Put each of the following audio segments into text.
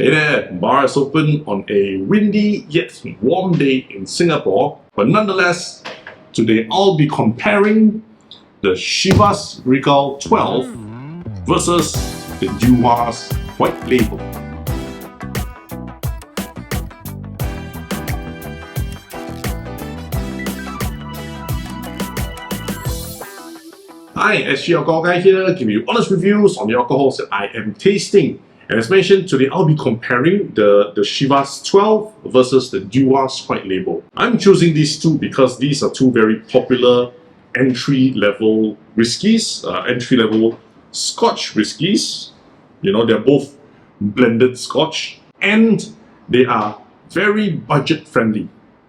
Hey there, bar is open on a windy yet warm day in Singapore, but nonetheless, today I'll be comparing the Chivas Regal 12 versus the Dewar's White Label. Hi, SG Alcohol Guy here, giving you honest reviews on the alcohols that I am tasting. And as mentioned, today I'll be comparing the Chivas 12 versus the Dewar's White Label. I'm choosing these two because these are two very popular entry-level whiskies, entry-level Scotch whiskies. You know, they're both blended Scotch and they are very budget-friendly,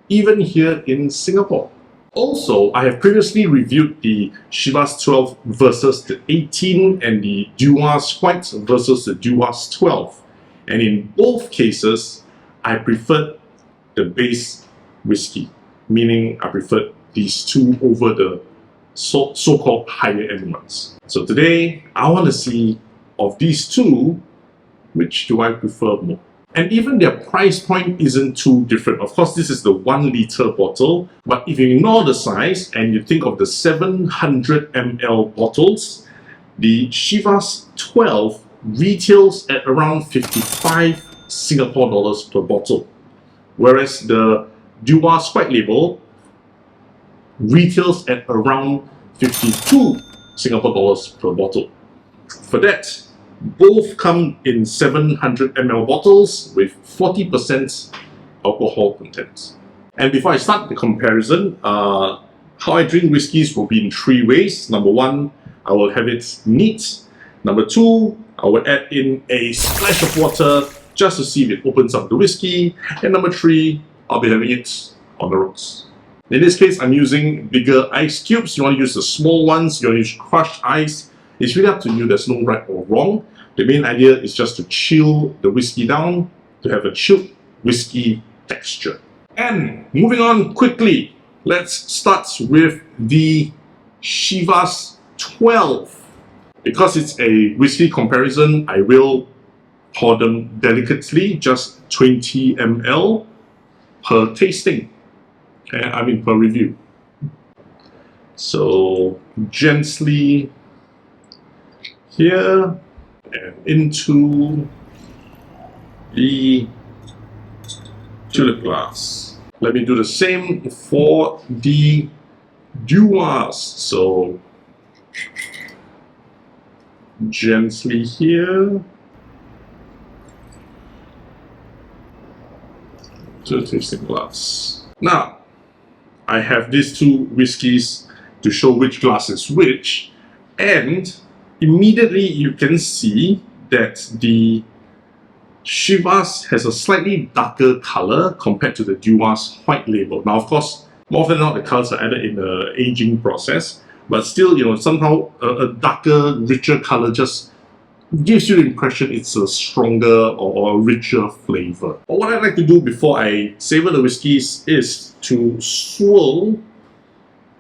even here in Singapore. Also, I have previously reviewed the Chivas 12 versus the 18 and the Dewar's White versus the Dewar's 12. And in both cases, I preferred the base whiskey, meaning I preferred these two over the so-called higher end ones. So today, I want to see of these two, which do I prefer more? And even their price point isn't too different. Of course, this is the 1 liter bottle, but if you ignore the size and you think of the 700 ml bottles, the Chivas 12 retails at around 55 Singapore dollars per bottle, whereas the Dewar's White Label retails at around 52 Singapore dollars per bottle. For that, both come in 700 ml bottles with 40% alcohol content. And before I start the comparison, how I drink whiskies will be in 3 ways. Number 1, I will have it neat. Number 2, I will add in a splash of water just to see if it opens up the whiskey. And number 3, I'll be having it on the rocks. In this case, I'm using bigger ice cubes. You want to use the small ones, you want to use crushed ice. It's really up to you, there's no right or wrong. The main idea is just to chill the whiskey down, to have a chilled whiskey texture. And moving on quickly, let's start with the Chivas 12. Because it's a whiskey comparison, I will pour them delicately, just 20 ml per tasting. I mean per review. So gently here and into the tulip glass. Let me do the same for the Dewar's. So gently here to the tasting glass. Now, I have these two whiskies to show which glass is which, and immediately you can see that the Chivas has a slightly darker color compared to the Dewar's White Label. Now, of course, more often than not, the colors are added in the aging process, but still, you know, somehow a darker, richer color just gives you the impression it's a stronger or a richer flavor. But what I'd like to do before I savor the whiskeys is to swirl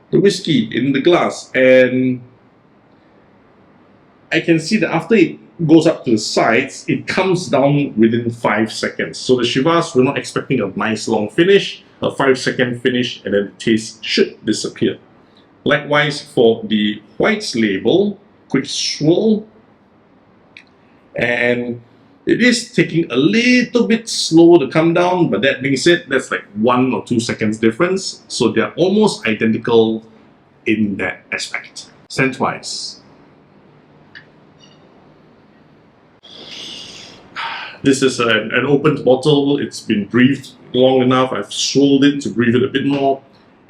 the whiskey in the glass, and I can see that after it goes up to the sides, it comes down within 5 seconds. So the Chivas, we're not expecting a nice long finish, a 5-second finish, and then the taste should disappear. Likewise for the White's Label, quick swirl, and it is taking a little bit slow to come down, but that being said, that's like 1 or 2 seconds difference, so they're almost identical in that aspect. Scent-wise, this is an opened bottle. It's been breathed long enough. I've swirled it to breathe it a bit more,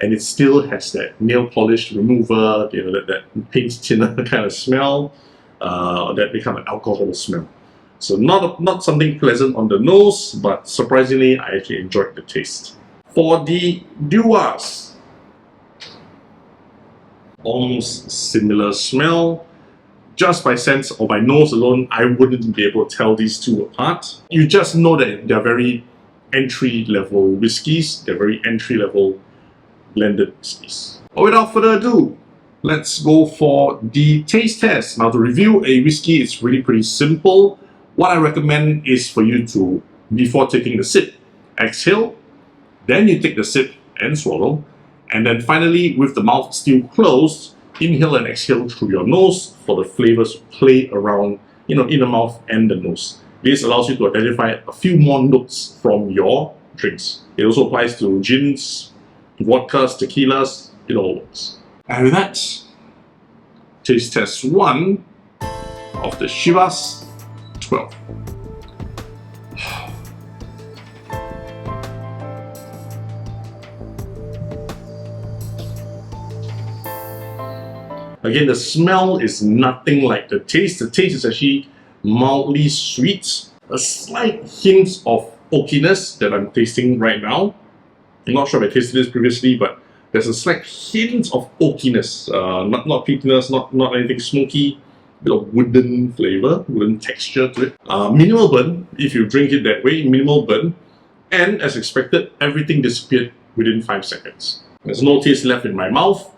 and it still has that nail polish remover, you know, that paint thinner kind of smell, that become an alcohol smell. So not something pleasant on the nose, but surprisingly, I actually enjoyed the taste. For the Dewar's, almost similar smell. Just by sense or by nose alone, I wouldn't be able to tell these two apart. You just know that they're very entry-level whiskies. They're very entry-level blended whiskies. But without further ado, let's go for the taste test. Now, to review a whiskey, it's really pretty simple. what I recommend is for you to, before taking the sip, exhale, then you take the sip and swallow, and then finally, with the mouth still closed, inhale and exhale through your nose for the flavors to play around, in the mouth and the nose. This allows you to identify a few more notes from your drinks. It also applies to gins, vodkas, tequilas, it all works. And with that, taste test 1 of the Chivas 12. Again, the smell is nothing like the taste. The taste is actually mildly sweet. A slight hint of oakiness that I'm tasting right now. I'm not sure if I tasted this previously, but there's a slight hint of oakiness. Not peatiness, not anything smoky. A bit of wooden flavor, wooden texture to it. Minimal burn, if you drink it that way, minimal burn. And as expected, everything disappeared within 5 seconds. There's no taste left in my mouth.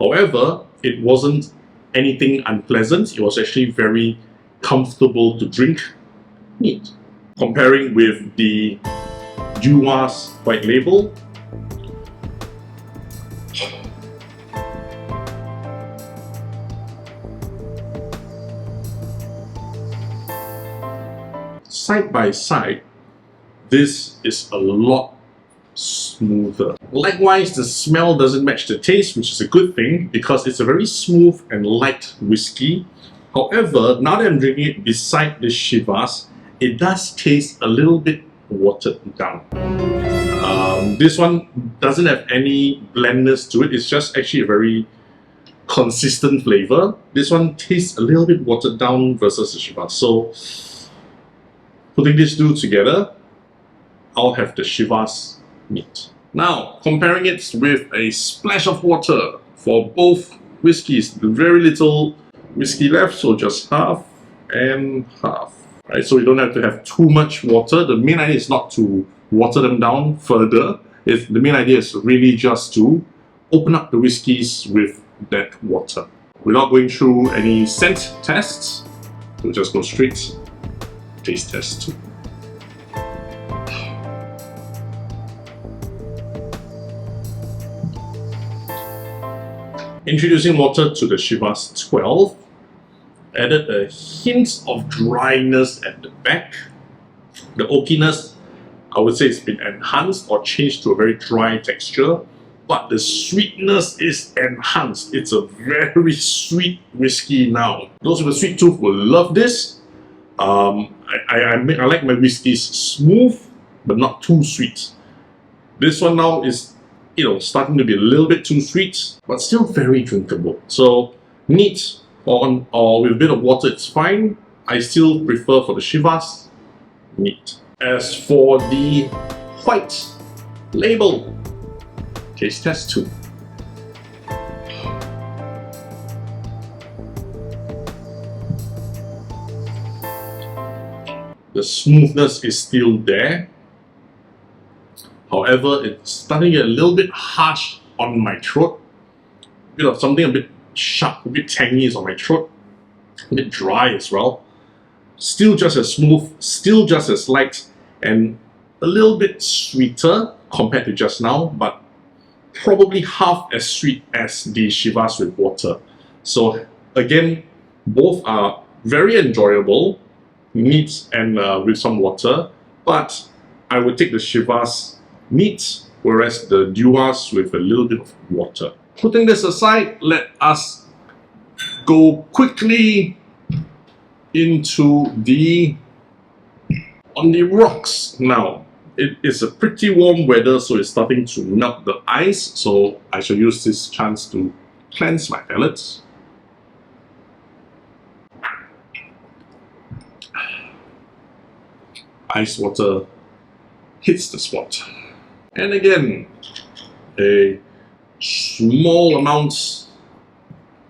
However, it wasn't anything unpleasant. It was actually very comfortable to drink. Neat. Comparing with the Dewar's white label, side by side, this is a lot smoother. Likewise, the smell doesn't match the taste, which is a good thing because it's a very smooth and light whiskey. However, now that I'm drinking it beside the Chivas, it does taste a little bit watered down. This one doesn't have any blandness to it. It's just actually a very consistent flavor. This one tastes a little bit watered down versus the Chivas. So, putting these two together, I'll have the Chivas neat. Now, comparing it with a splash of water for both whiskeys, very little whiskey left, so just half and half. Right, so you don't have to have too much water. The main idea is not to water them down further. The main idea is really just to open up the whiskeys with that water. We're not going through any scent tests. We'll just go straight taste test 2. Introducing water to the Chivas 12, added a hint of dryness at the back. The oakiness, I would say it's been enhanced or changed to a very dry texture, but the sweetness is enhanced. It's a very sweet whiskey now. Those with a sweet tooth will love this. I like my whiskeys smooth, but not too sweet. This one now is, starting to be a little bit too sweet, but still very drinkable. So neat, or with a bit of water, it's fine. I still prefer for the Chivas, neat. As for the white label, taste test 2. The smoothness is still there. However, it's starting to get a little bit harsh on my throat. Something a bit sharp, a bit tangy is on my throat. A bit dry as well. Still just as smooth, still just as light, and a little bit sweeter compared to just now, but probably half as sweet as the Chivas with water. So again, both are very enjoyable, neat and with some water, but I would take the Chivas neat, whereas the Dewar's with a little bit of water. Putting this aside, let us go quickly into on the rocks now. It is a pretty warm weather, so it's starting to melt the ice, so I shall use this chance to cleanse my palates. Ice water hits the spot. And again, a small amount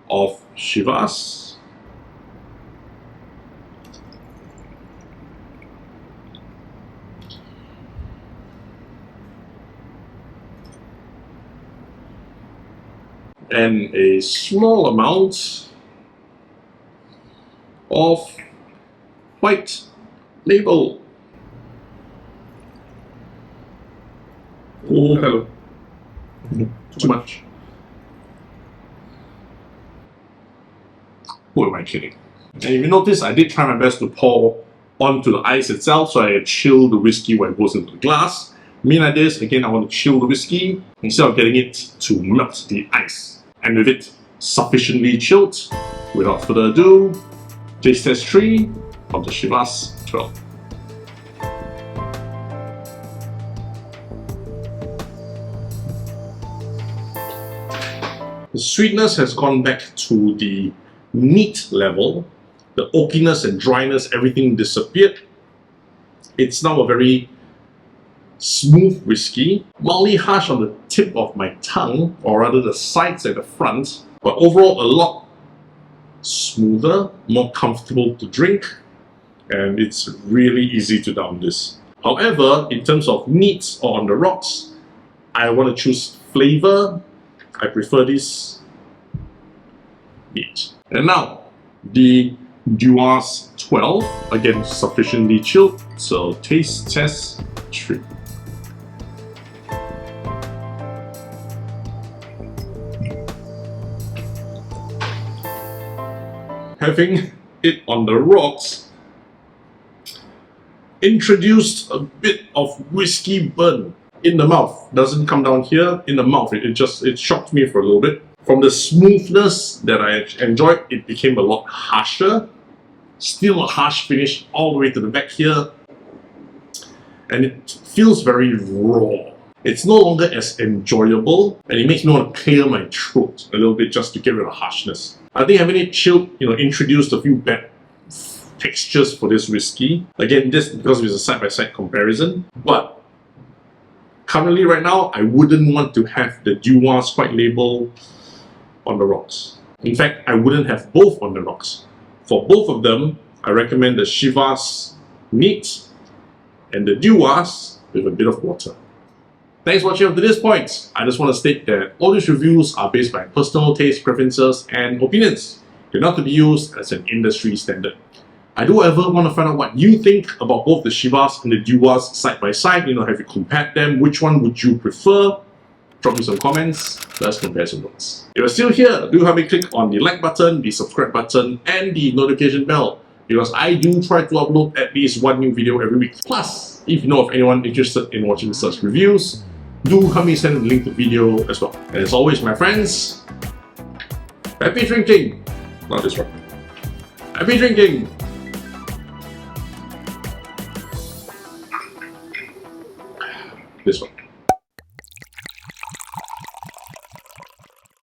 of Chivas. And a small amount of white Label. Oh, hello. Too much. Who am I kidding? And if you notice, I did try my best to pour onto the ice itself, so I chill the whiskey when it goes into the glass. Main idea is, again, I want to chill the whiskey instead of getting it to melt the ice. And with it sufficiently chilled, without further ado, taste test 3 of the Chivas 12. The sweetness has gone back to the neat level. The oakiness and dryness, everything disappeared. It's now a very smooth whiskey, mildly harsh on the tip of my tongue, or rather the sides and the front, but overall a lot smoother, more comfortable to drink, and it's really easy to down this. However, in terms of neat or on the rocks, I want to choose flavor. I prefer this neat. And now, the Dewar's 12, again sufficiently chilled, so taste test 3. Having it on the rocks introduced a bit of whiskey burn in the mouth. Doesn't come down here, in the mouth. It shocked me for a little bit. From the smoothness that I enjoyed, it became a lot harsher. Still a harsh finish all the way to the back here. And it feels very raw. It's no longer as enjoyable, and it makes me want to clear my throat a little bit just to get rid of the harshness. I think having it chilled, introduced a few bad textures for this whiskey. Again, this because it's a side-by-side comparison. But currently, right now, I wouldn't want to have the Dewar's white label on the rocks. In fact, I wouldn't have both on the rocks. For both of them, I recommend the Chivas neat and the Dewar's with a bit of water. Thanks for watching up to this point. I just want to state that all these reviews are based by personal taste, preferences, and opinions. They're not to be used as an industry standard. I do ever want to find out what you think about both the Chivas and the Dewar's side by side. Have you compared them? Which one would you prefer? Drop me some comments. Let's compare some notes. If you're still here, do help me click on the like button, the subscribe button, and the notification bell, because I do try to upload at least one new video every week. Plus, if you know of anyone interested in watching such reviews, do help me send a link to the video as well. And as always, my friends, happy drinking! Not this one. Happy drinking! This one.